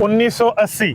1980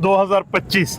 2025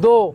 2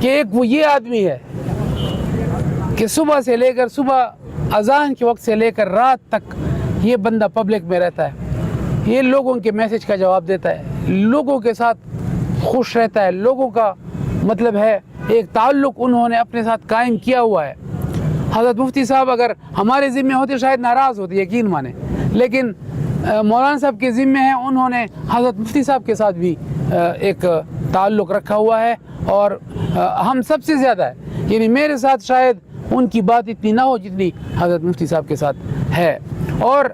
کہ ایک وہ یہ آدمی ہے کہ صبح سے لے کر صبح اذان کے وقت سے لے کر رات تک یہ بندہ پبلک میں رہتا ہے، یہ لوگوں کے میسج کا جواب دیتا ہے، لوگوں کے ساتھ خوش رہتا ہے، لوگوں کا مطلب ہے ایک تعلق انہوں نے اپنے ساتھ قائم کیا ہوا ہے۔ حضرت مفتی صاحب اگر ہمارے ذمے ہوتے شاید ناراض ہوتے، یقین مانیں، لیکن مولانا صاحب کے ذمے ہیں، انہوں نے حضرت مفتی صاحب کے ساتھ بھی ایک تعلق رکھا ہوا ہے، اور ہم سب سے زیادہ ہے، یعنی میرے ساتھ شاید ان کی بات اتنی نہ ہو جتنی حضرت مفتی صاحب کے ساتھ ہے۔ اور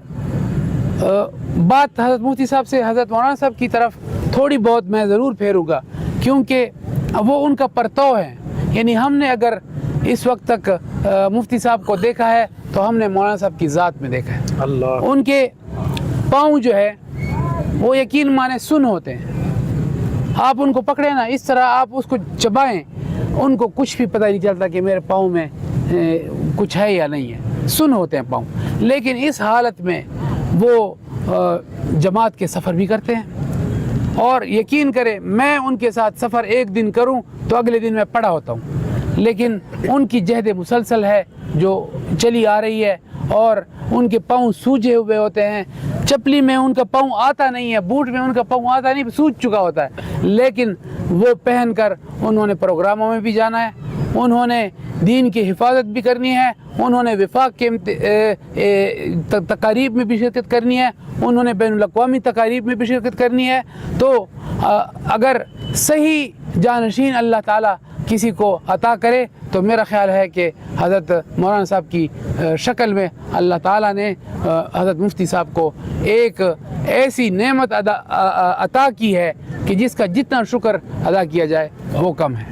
بات حضرت مفتی صاحب سے حضرت مولانا صاحب کی طرف تھوڑی بہت میں ضرور پھیروں گا، کیونکہ وہ ان کا پرتو ہے، یعنی ہم نے اگر اس وقت تک مفتی صاحب کو دیکھا ہے تو ہم نے مولانا صاحب کی ذات میں دیکھا ہے۔ اللہ، ان کے پاؤں جو ہے وہ یقین مانے سن ہوتے ہیں، آپ ان کو پکڑے نا اس طرح آپ اس کو چبائیں، ان کو کچھ بھی پتہ نہیں چلتا کہ میرے پاؤں میں کچھ ہے یا نہیں ہے، سن ہوتے ہیں پاؤں، لیکن اس حالت میں وہ جماعت کے سفر بھی کرتے ہیں، اور یقین کریں میں ان کے ساتھ سفر ایک دن کروں تو اگلے دن میں پڑا ہوتا ہوں، لیکن ان کی جہد مسلسل ہے جو چلی آ رہی ہے، اور ان کے پاؤں سوجے ہوئے ہوتے ہیں، چپلی میں ان کا پاؤں آتا نہیں ہے، بوٹ میں ان کا پاؤں آتا نہیں، سوج چکا ہوتا ہے، لیکن وہ پہن کر انہوں نے پروگراموں میں بھی جانا ہے، انہوں نے دین کی حفاظت بھی کرنی ہے، انہوں نے وفاق کے تقاریب میں بھی شرکت کرنی ہے، انہوں نے بین الاقوامی تقاریب میں بھی شرکت کرنی ہے۔ تو اگر صحیح جانشین اللہ تعالیٰ کسی کو عطا کرے تو میرا خیال ہے کہ حضرت مولانا صاحب کی شکل میں اللہ تعالیٰ نے حضرت مفتی صاحب کو ایک ایسی نعمت عطا کی ہے کہ جس کا جتنا شکر ادا کیا جائے وہ کم ہے۔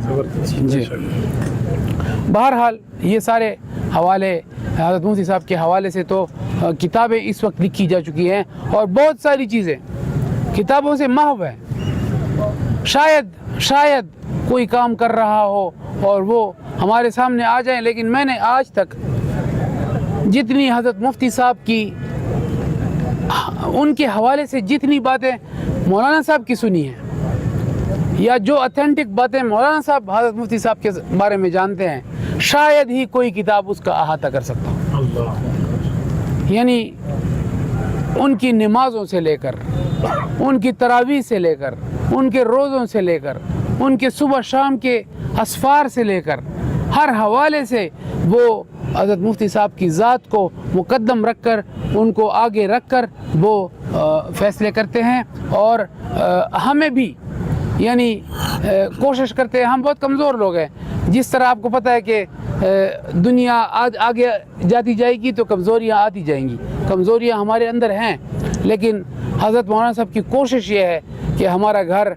جی، بہرحال یہ سارے حوالے حضرت مفتی صاحب کے حوالے سے تو کتابیں اس وقت لکھی جا چکی ہیں، اور بہت ساری چیزیں کتابوں سے محو ہیں، شاید کوئی کام کر رہا ہو اور وہ ہمارے سامنے آ جائیں، لیکن میں نے آج تک جتنی حضرت مفتی صاحب کی ان کے حوالے سے جتنی باتیں مولانا صاحب کی سنی ہیں، یا جو اتھینٹک باتیں مولانا صاحب حضرت مفتی صاحب کے بارے میں جانتے ہیں، شاید ہی کوئی کتاب اس کا احاطہ کر سکتا ہو۔ اللہ، یعنی ان کی نمازوں سے لے کر، ان کی تراویح سے لے کر، ان کے روزوں سے لے کر، ان کے صبح شام کے اسفار سے لے کر، ہر حوالے سے وہ حضرت مفتی صاحب کی ذات کو مقدم رکھ کر، ان کو آگے رکھ کر وہ فیصلے کرتے ہیں، اور ہمیں بھی یعنی کوشش کرتے ہیں۔ ہم بہت کمزور لوگ ہیں، جس طرح آپ کو پتہ ہے کہ دنیا آگے جاتی جائے گی تو کمزوریاں آتی جائیں گی، کمزوریاں ہمارے اندر ہیں، لیکن حضرت مولانا صاحب کی کوشش یہ ہے کہ ہمارا گھر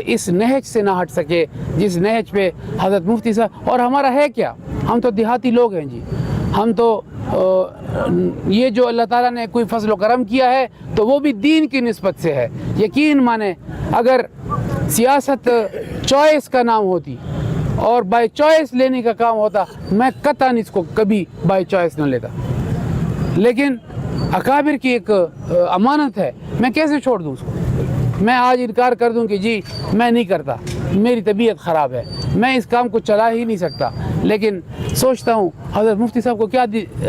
اس نہج سے نہ ہٹ سکے جس نہج پہ حضرت مفتی صاحب، اور ہمارا ہے کیا، ہم تو دیہاتی لوگ ہیں جی، ہم تو یہ جو اللہ تعالیٰ نے کوئی فضل و کرم کیا ہے تو وہ بھی دین کی نسبت سے ہے۔ یقین مانیں اگر سیاست چوائس کا نام ہوتی اور بائی چوائس لینے کا کام ہوتا، میں قطعاً اس کو کبھی بائی چوائس نہ لیتا، لیکن اکابر کی ایک امانت ہے، میں کیسے چھوڑ دوں اس کو؟ میں آج انکار کر دوں کہ جی میں نہیں کرتا، میری طبیعت خراب ہے، میں اس کام کو چلا ہی نہیں سکتا، لیکن سوچتا ہوں حضرت مفتی صاحب کو کیا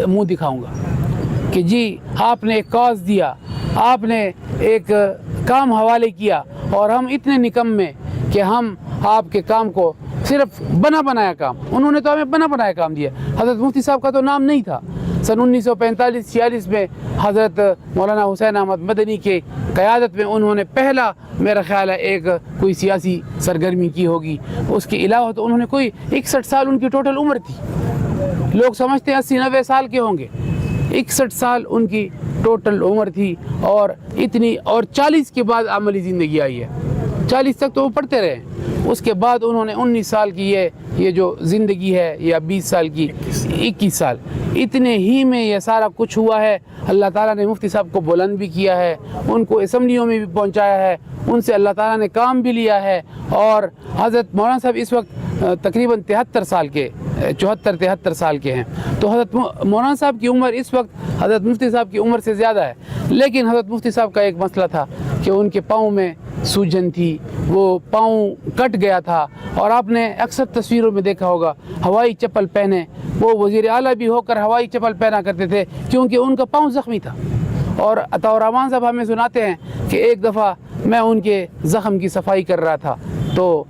منہ دکھاؤں گا کہ جی آپ نے ایک کاز دیا، آپ نے ایک کام حوالے کیا، اور ہم اتنے نکمے کہ ہم آپ کے کام کو صرف بنا بنایا کام، انہوں نے تو ہمیں بنا بنایا کام دیا۔ حضرت مفتی صاحب کا تو نام نہیں تھا، سن 1945-46 میں حضرت مولانا حسین احمد مدنی کے قیادت میں انہوں نے پہلا میرا خیال ہے ایک کوئی سیاسی سرگرمی کی ہوگی، اس کے علاوہ تو انہوں نے کوئی 61 سال ان کی ٹوٹل عمر تھی، لوگ سمجھتے ہیں 80-90 سال کے ہوں گے، 61 سال ان کی ٹوٹل عمر تھی، اور اتنی، اور 40 کے بعد عملی زندگی آئی ہے، 40 تک تو وہ پڑھتے رہے، اس کے بعد انہوں نے 19 سال کی یہ جو زندگی ہے، یا 20 سال کی 21 سال، اتنے ہی میں یہ سارا کچھ ہوا ہے۔ اللہ تعالیٰ نے مفتی صاحب کو بلند بھی کیا ہے، ان کو اسمبلیوں میں بھی پہنچایا ہے، ان سے اللہ تعالیٰ نے کام بھی لیا ہے، اور حضرت مولانا صاحب اس وقت تقریباً 73 سال کے 74-73 سال کے ہیں، تو حضرت مولانا صاحب کی عمر اس وقت حضرت مفتی صاحب کی عمر سے زیادہ ہے، لیکن حضرت مفتی صاحب کا ایک مسئلہ تھا کہ ان کے پاؤں میں سوجن تھی, وہ پاؤں کٹ گیا تھا, اور آپ نے اکثر تصویروں میں دیکھا ہوگا ہوائی چپل پہنے, وہ وزیر اعلیٰ بھی ہو کر ہوائی چپل پہنا کرتے تھے کیونکہ ان کا پاؤں زخمی تھا. اور عطا رحمان صاحب ہمیں سناتے ہیں کہ ایک دفعہ میں ان کے زخم کی صفائی کر رہا تھا تو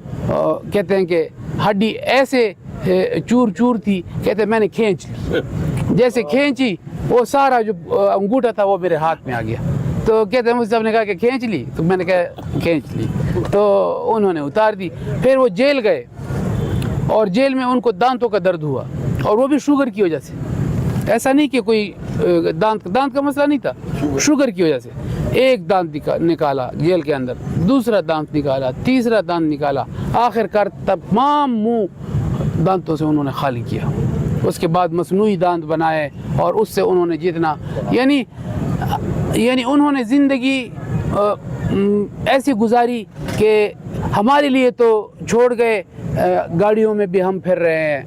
کہتے ہیں کہ ہڈی ایسے چور چور تھی, کہتے ہیں میں نے کھینچ لی, جیسے کھینچی وہ سارا جو انگوٹھا تھا وہ میرے ہاتھ میں آ گیا. تو کہتے ہیں مجھ سے نے کہا کہ کھینچ لی, تو میں نے کہا کھینچ لی, تو انہوں نے اتار دی. پھر وہ جیل گئے اور جیل میں ان کو دانتوں کا درد ہوا, اور وہ بھی شوگر کی وجہ سے. ایسا نہیں کہ کوئی دانت کا مسئلہ نہیں تھا, شوگر کی وجہ سے. ایک دانت نکالا جیل کے اندر, دوسرا دانت نکالا, تیسرا دانت نکالا, آخر کار تمام منہ دانتوں سے انہوں نے خالی کیا. اس کے بعد مصنوعی دانت بنائے اور اس سے انہوں نے جتنا یعنی انہوں نے زندگی ایسی گزاری کہ ہمارے لیے تو چھوڑ گئے, گاڑیوں میں بھی ہم پھر رہے ہیں,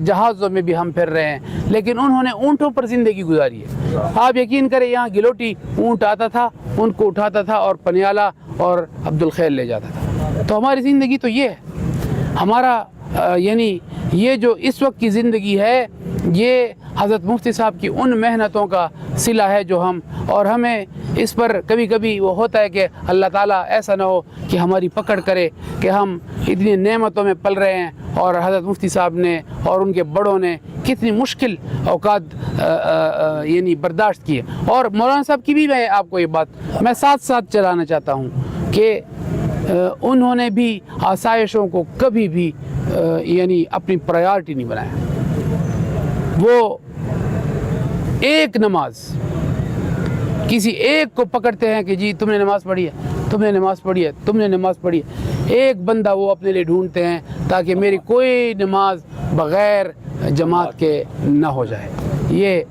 جہازوں میں بھی ہم پھر رہے ہیں, لیکن انہوں نے اونٹوں پر زندگی گزاری ہے. آپ یقین کریں یہاں گلوٹی اونٹ آتا تھا, ان کو اٹھاتا تھا اور پنیالہ اور عبدالخیر لے جاتا تھا. تو ہماری زندگی تو یہ ہے. ہمارا یعنی یہ جو اس وقت کی زندگی ہے یہ حضرت مفتی صاحب کی ان محنتوں کا صلہ ہے جو اور ہمیں اس پر کبھی کبھی وہ ہوتا ہے کہ اللہ تعالیٰ ایسا نہ ہو کہ ہماری پکڑ کرے کہ ہم اتنی نعمتوں میں پل رہے ہیں, اور حضرت مفتی صاحب نے اور ان کے بڑوں نے کتنی مشکل اوقات یعنی برداشت کیے. اور مولانا صاحب کی بھی میں آپ کو یہ بات میں ساتھ ساتھ چلانا چاہتا ہوں کہ انہوں نے بھی آسائشوں کو کبھی بھی یعنی اپنی پرائیورٹی نہیں بنایا. وہ ایک نماز کسی ایک کو پکڑتے ہیں کہ جی تم نے نماز پڑھی ہے, تم نے نماز پڑھی ہے, تم نے نماز پڑھی ہے. ایک بندہ وہ اپنے لیے ڈھونڈتے ہیں تاکہ میری کوئی نماز بغیر جماعت کے نہ ہو جائے. یہ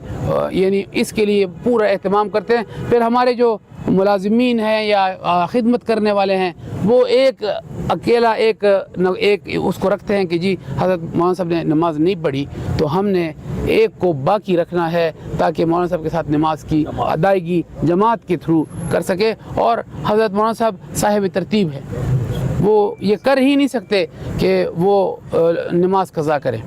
یعنی اس کے لیے پورا اہتمام کرتے ہیں. پھر ہمارے جو ملازمین ہیں یا خدمت کرنے والے ہیں وہ ایک اکیلا ایک اس کو رکھتے ہیں کہ جی حضرت مولانا صاحب نے نماز نہیں پڑھی تو ہم نے ایک کو باقی رکھنا ہے تاکہ مولانا صاحب کے ساتھ نماز کی ادائیگی جماعت کے تھرو کر سکے. اور حضرت مولانا صاحب صاحب ترتیب ہے, وہ یہ کر ہی نہیں سکتے کہ وہ نماز قضا کریں.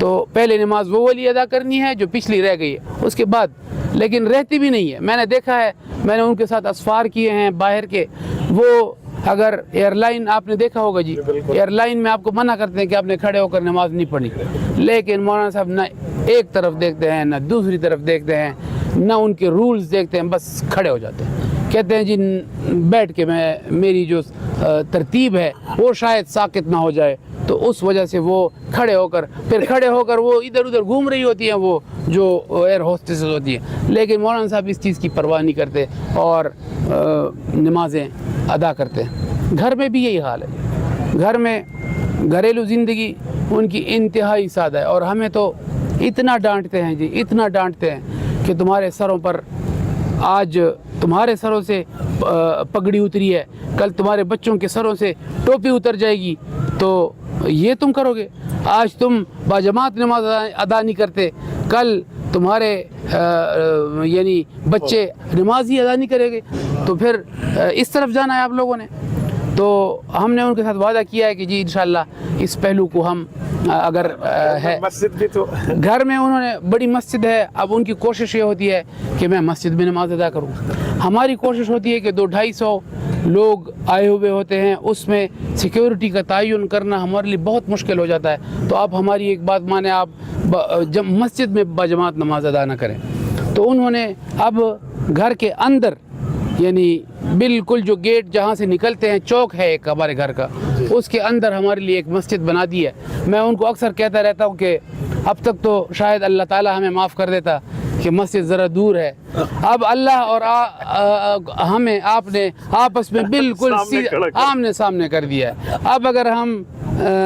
تو پہلے نماز وہ والی ادا کرنی ہے جو پچھلی رہ گئی ہے, اس کے بعد لیکن رہتی بھی نہیں ہے. میں نے دیکھا ہے, میں نے ان کے ساتھ اسفار کیے ہیں باہر کے. وہ اگر ایئر لائن آپ نے دیکھا ہوگا جی, ایئر لائن میں آپ کو منع کرتے ہیں کہ آپ نے کھڑے ہو کر نماز نہیں پڑھی, لیکن مولانا صاحب نہ ایک طرف دیکھتے ہیں نہ دوسری طرف دیکھتے ہیں, نہ ان کے رولز دیکھتے ہیں, بس کھڑے ہو جاتے ہیں. کہتے ہیں جی بیٹھ کے میری جو ترتیب ہے وہ شاید ساقط نہ ہو جائے, تو اس وجہ سے وہ کھڑے ہو کر وہ ادھر ادھر گھوم رہی ہوتی ہیں وہ جو ایئر ہوسٹسز ہوتی ہیں. لیکن مولانا صاحب اس چیز کی پرواہ نہیں کرتے اور نمازیں ادا کرتے ہیں. گھر میں بھی یہی حال ہے. گھر میں گھریلو زندگی ان کی انتہائی سادہ ہے, اور ہمیں تو اتنا ڈانٹتے ہیں جی, اتنا ڈانٹتے ہیں کہ تمہارے سروں پر آج تمہارے سروں سے پگڑی اتری ہے, کل تمہارے بچوں کے سروں سے ٹوپی اتر جائے گی, تو یہ تم کرو گے. آج تم باجماعت نماز ادا نہیں کرتے, کل تمہارے یعنی بچے نماز ہی ادا نہیں کریں گے, تو پھر اس طرف جانا ہے آپ لوگوں نے. تو ہم نے ان کے ساتھ وعدہ کیا ہے کہ جی انشاءاللہ اس پہلو کو ہم اگر ہے مسجد بھی تو گھر میں انہوں نے بڑی مسجد ہے, اب ان کی کوشش یہ ہوتی ہے کہ میں مسجد میں نماز ادا کروں. ہماری کوشش ہوتی ہے کہ 200-250 لوگ آئے ہوئے ہوتے ہیں, اس میں سیکیورٹی کا تعین کرنا ہمارے لیے بہت مشکل ہو جاتا ہے. تو آپ ہماری ایک بات مانیں, آپ مسجد میں باجماعت نماز ادا نہ کریں. تو انہوں نے اب گھر کے اندر یعنی بالکل جو گیٹ جہاں سے نکلتے ہیں, چوک ہے ایک ہمارے گھر کا, اس کے اندر ہمارے لیے ایک مسجد بنا دی ہے. میں ان کو اکثر کہتا رہتا ہوں کہ اب تک تو شاید اللہ تعالیٰ ہمیں معاف کر دیتا کہ مسجد ذرا دور ہے, اب اللہ اور ہمیں آپ نے آپس میں بالکل آمنے سامنے کر دیا ہے. اب اگر ہم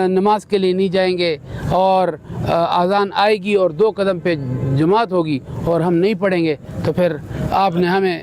نماز کے لیے نہیں جائیں گے اور اذان آئے گی اور 2 قدم پہ جماعت ہوگی اور ہم نہیں پڑھیں گے, تو پھر آپ نے ہمیں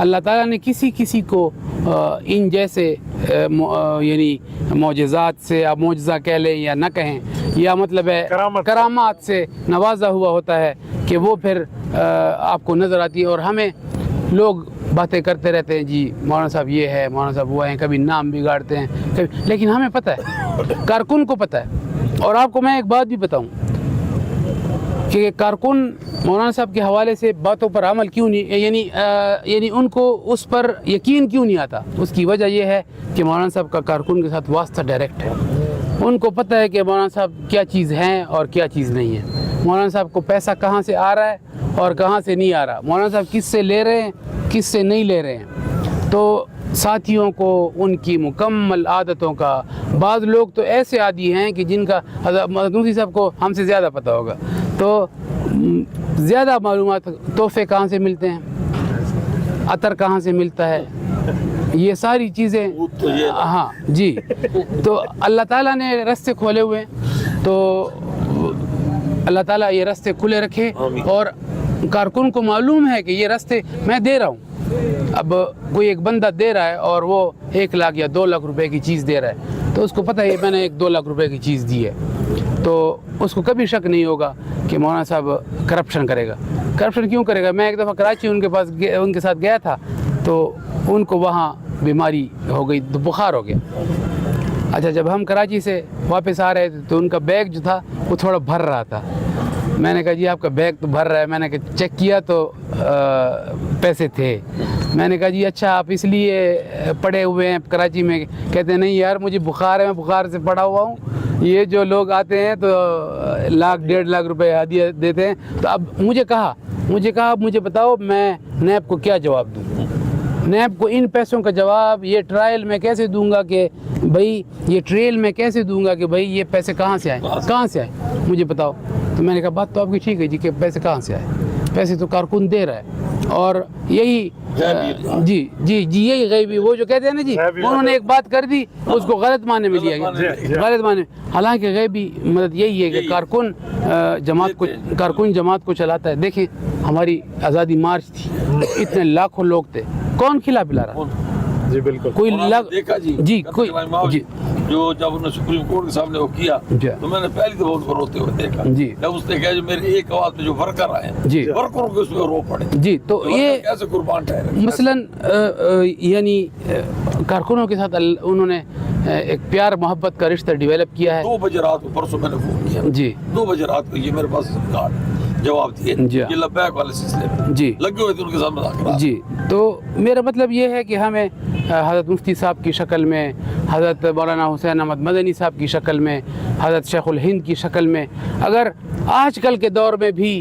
اللہ تعالیٰ نے کسی کسی کو ان جیسے یعنی معجزات سے، آپ معجزہ کہہ لیں یا نہ کہیں، یا مطلب ہے کرامات سے نوازا ہوا ہوتا ہے کہ وہ پھر آپ کو نظر آتی ہے. اور ہمیں لوگ باتیں کرتے رہتے ہیں، جی مولانا صاحب یہ ہے، مولانا صاحب وہ ہیں، کبھی نام بگاڑتے ہیں کبھی، لیکن ہمیں پتہ ہے، کارکن کو پتہ ہے. اور آپ کو میں ایک بات بھی بتاؤں کہ کارکن مولانا صاحب کے حوالے سے باتوں پر عمل کیوں نہیں، یعنی ان کو اس پر یقین کیوں نہیں آتا؟ اس کی وجہ یہ ہے کہ مولانا صاحب کا کارکن کے ساتھ واسطہ ڈائریکٹ ہے. ان کو پتہ ہے کہ مولانا صاحب کیا چیز ہیں اور کیا چیز نہیں ہے، مولانا صاحب کو پیسہ کہاں سے آ رہا ہے اور کہاں سے نہیں آ رہا، مولانا صاحب کس سے لے رہے ہیں کس سے نہیں لے رہے ہیں. تو ساتھیوں کو ان کی مکمل عادتوں کا، بعض لوگ تو ایسے عادی ہیں کہ جن کا مفتی صاحب کو ہم سے زیادہ پتہ ہوگا، تو زیادہ معلومات، تحفے کہاں سے ملتے ہیں، عطر کہاں سے ملتا ہے، یہ ساری چیزیں. ہاں جی، تو اللہ تعالیٰ نے رستے کھولے ہوئے ہیں، تو اللہ تعالیٰ یہ رستے کھلے رکھے. اور کارکن کو معلوم ہے کہ یہ رستے میں دے رہا ہوں. اب کوئی ایک بندہ دے رہا ہے اور وہ 1 لاکھ یا 2 لاکھ روپے کی چیز دے رہا ہے، تو اس کو پتہ ہے میں نے 1-2 لاکھ روپے کی چیز دی ہے، تو اس کو کبھی شک نہیں ہوگا کہ مولانا صاحب کرپشن کرے گا. کرپشن کیوں کرے گا؟ میں ایک دفعہ کراچی ان کے ساتھ گیا تھا، تو ان کو وہاں بیماری ہو گئی، تو بخار ہو گیا. اچھا، جب ہم کراچی سے واپس آ رہے تھے تو ان کا بیگ جو تھا وہ تھوڑا بھر رہا تھا. میں نے کہا جی آپ کا بیگ تو بھر رہا ہے. میں نے کہا چیک کیا تو پیسے تھے. میں نے کہا جی اچھا آپ اس لیے پڑے ہوئے ہیں کراچی میں؟ کہتے ہیں نہیں یار مجھے بخار ہے، میں بخار سے پڑا ہوا ہوں. یہ جو لوگ آتے ہیں تو 1-1.5 لاکھ روپے ہدیہ دیتے ہیں. تو اب مجھے کہا اب مجھے بتاؤ میں نیب کو کیا جواب دوں؟ نیب کو ان پیسوں کا جواب یہ ٹرائل میں کیسے دوں گا کہ بھائی یہ ٹریل میں کیسے دوں گا کہ بھائی یہ پیسے کہاں سے آئے مجھے بتاؤ. تو میں نے کہا بات تو آپ کی ٹھیک ہے جی کہ پیسے کہاں سے آئے، پیسے تو کارکن دے رہا ہے. اور یہی جی یہی غیبی، وہ جو کہتے ہیں نا جی انہوں نے ایک بات کر دی اس کو غلط معنی میں لیا گیا، غلط معنی. حالانکہ غیبی مدد یہی ہے کہ کارکن جماعت کو چلاتا ہے. دیکھیں ہماری آزادی مارچ تھی، اتنے لاکھوں لوگ تھے، کون کھلا پلا رہا؟ جی بالکل. کوئی دیکھا جی جو جب انہوں نے سپریم کورٹ کے سامنے وہ کیا تو میں نے پہلی دفعہ ان کو روتے ہوئے دیکھا. جب اس نے کہا جو میرے ایک آواز میں جو ورکر آئے ہیں ورکروں کے اس میں رو پڑے جی، تو یہ کیسے قربان ٹھہرے. مثلاً یعنی کارکنوں کے ساتھ انہوں نے ایک پیار محبت کا رشتہ ڈیولپ کیا ہے. 2 بجے رات کو پرسوں میں نے فون کیا جی، 2 بجے رات کو یہ میرے پاس کارڈ جواب دیے یہ لبیک والے سلسلے میں جی لگے ہوئے تھے ان کے ساتھ مذاکرات جی. تو میرا مطلب یہ ہے کہ ہمیں حضرت مفتی صاحب کی شکل میں، حضرت مولانا حسین احمد مدنی صاحب کی شکل میں، حضرت شیخ الہند کی شکل میں، اگر آج کل کے دور میں بھی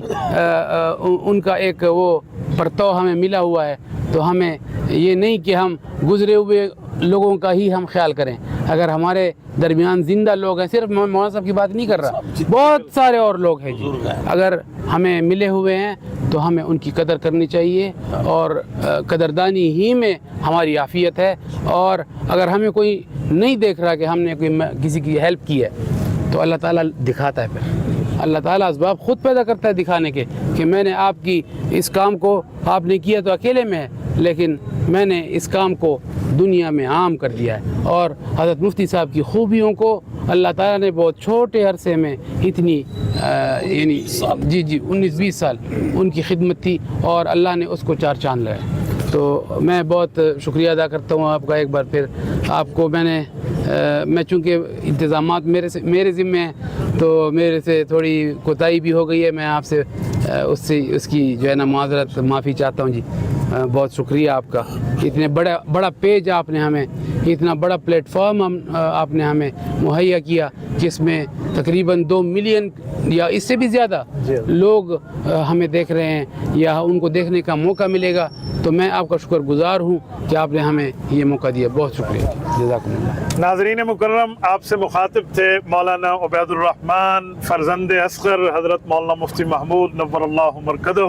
ان کا ایک وہ پرتو ہمیں ملا ہوا ہے، تو ہمیں یہ نہیں کہ ہم گزرے ہوئے لوگوں کا ہی ہم خیال کریں. اگر ہمارے درمیان زندہ لوگ ہیں، صرف مولانا صاحب کی بات نہیں کر رہا، بہت سارے اور لوگ ہیں جی، اگر ہمیں ملے ہوئے ہیں تو ہمیں ان کی قدر کرنی چاہیے، اور قدردانی ہی میں ہماری عافیت ہے. اور اگر ہمیں کوئی نہیں دیکھ رہا کہ ہم نے کسی کی ہیلپ کی ہے تو اللہ تعالیٰ دکھاتا ہے. پھر اللہ تعالیٰ اسباب خود پیدا کرتا ہے دکھانے کے کہ میں نے آپ کی اس کام کو، آپ نے کیا تو اکیلے میں ہے لیکن میں نے اس کام کو دنیا میں عام کر دیا ہے. اور حضرت مفتی صاحب کی خوبیوں کو اللہ تعالیٰ نے بہت چھوٹے عرصے میں اتنی یعنی جی 19-20 سال ان کی خدمت تھی اور اللہ نے اس کو 4 چاند لگائے. تو میں بہت شکریہ ادا کرتا ہوں آپ کا ایک بار پھر. آپ کو میں چونکہ انتظامات میرے ذمے ہیں تو میرے سے تھوڑی کوتاہی بھی ہو گئی ہے. میں آپ سے اس کی جو ہے نا معذرت معافی چاہتا ہوں جی. بہت شکریہ آپ کا. اتنے بڑا پیج آپ نے ہمیں، اتنا بڑا پلیٹ فارم آپ نے ہمیں مہیا کیا جس میں تقریباً 2 ملین یا اس سے بھی زیادہ لوگ ہمیں دیکھ رہے ہیں یا ان کو دیکھنے کا موقع ملے گا. تو میں آپ کا شکر گزار ہوں کہ آپ نے ہمیں یہ موقع دیا. بہت شکریہ، جزاکم اللہ. ناظرین مکرم، آپ سے مخاطب تھے مولانا عبید الرحمن فرزند اصغر حضرت مولانا مفتی محمود نور اللہ مرکزہ.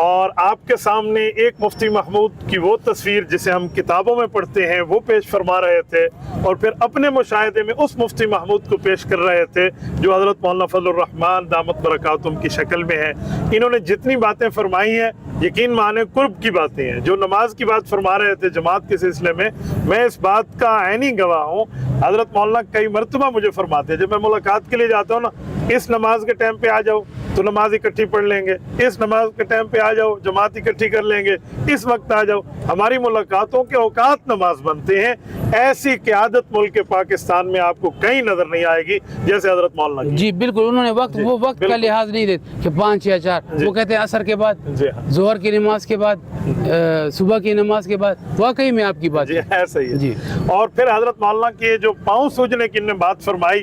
اور آپ کے سامنے ایک مفتی محمود کی وہ تصویر جسے ہم کتابوں میں پڑھتے ہیں وہ پیش فرما رہے تھے، اور پھر اپنے مشاہدے میں اس مفتی محمود کو پیش کر رہے تھے جو حضرت مولانا فضل الرحمان دامت برکاتہم کی شکل میں ہیں۔ انہوں نے جتنی باتیں فرمائی ہیں یقین مانے قرب کی باتیں ہیں۔ جو نماز کی بات فرما رہے تھے جماعت کے سلسلے میں اس بات کا عینی گواہ ہوں۔ حضرت مولانا کئی مرتبہ مجھے فرماتے ہیں جب میں ملاقات کے لیے جاتا ہوں نا، اس نماز کے ٹائم پہ آ جاؤ تو نماز اکٹھی پڑھ لیں گے، اس نماز کے ٹائم پہ آ جاؤ جماعت اکٹھی کر لیں گے، اس وقت آ جاؤ۔ ہماری ملاقاتوں کے اوقات نماز بنتے ہیں۔ ایسی قیادت ملک پاکستان میں آپ کو کہیں نظر نہیں آئے گی جیسے حضرت مولانا کی۔ جی بالکل، انہوں نے وہ وقت کا لحاظ نہیں دیتے کہ 5 یا 4، وہ کہتے ہیں عصر کے بعد، ظہر کی نماز کے بعد، صبح کی نماز کے بعد۔ واقعی میں آپ کی بات ایسا ہی ہے جی۔ اور پھر حضرت مولانا کی جو پاؤں سوجنے کی انہوں نے بات فرمائی،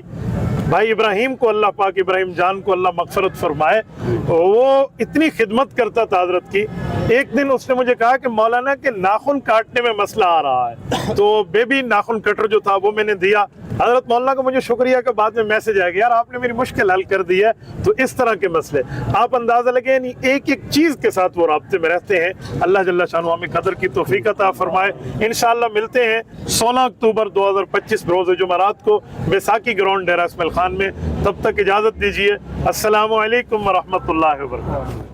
بھائی ابراہیم کو اللہ پاک، ابراہیم جان کو اللہ مغفرت فرمائے، وہ اتنی خدمت کرتا تھا حضرت کی۔ ایک دن اس نے مجھے کہا کہ مولانا کے ناخن کاٹنے میں مسئلہ آ رہا ہے، تو بیبی ناخن کٹر جو تھا وہ میں نے دیا۔ حضرت مولانا کو مجھے شکریہ کا بعد میں میسج آئے گا، یار آپ نے میری مشکل حل کر دی ہے۔ تو اس طرح کے مسئلے آپ اندازہ لگے نہیں، ایک ایک چیز کے ساتھ وہ رابطے میں رہتے ہیں۔ اللہ جل شانہ ہمیں قدر کی توفیق عطا فرمائے۔ انشاءاللہ ملتے ہیں 16 اکتوبر 2025 روز جمعرات کو بیساکھی گراؤنڈ ڈیرہ اسماعیل خان میں۔ تب تک اجازت دیجیے، السلام علیکم ورحمۃ اللہ وبرکاتہ۔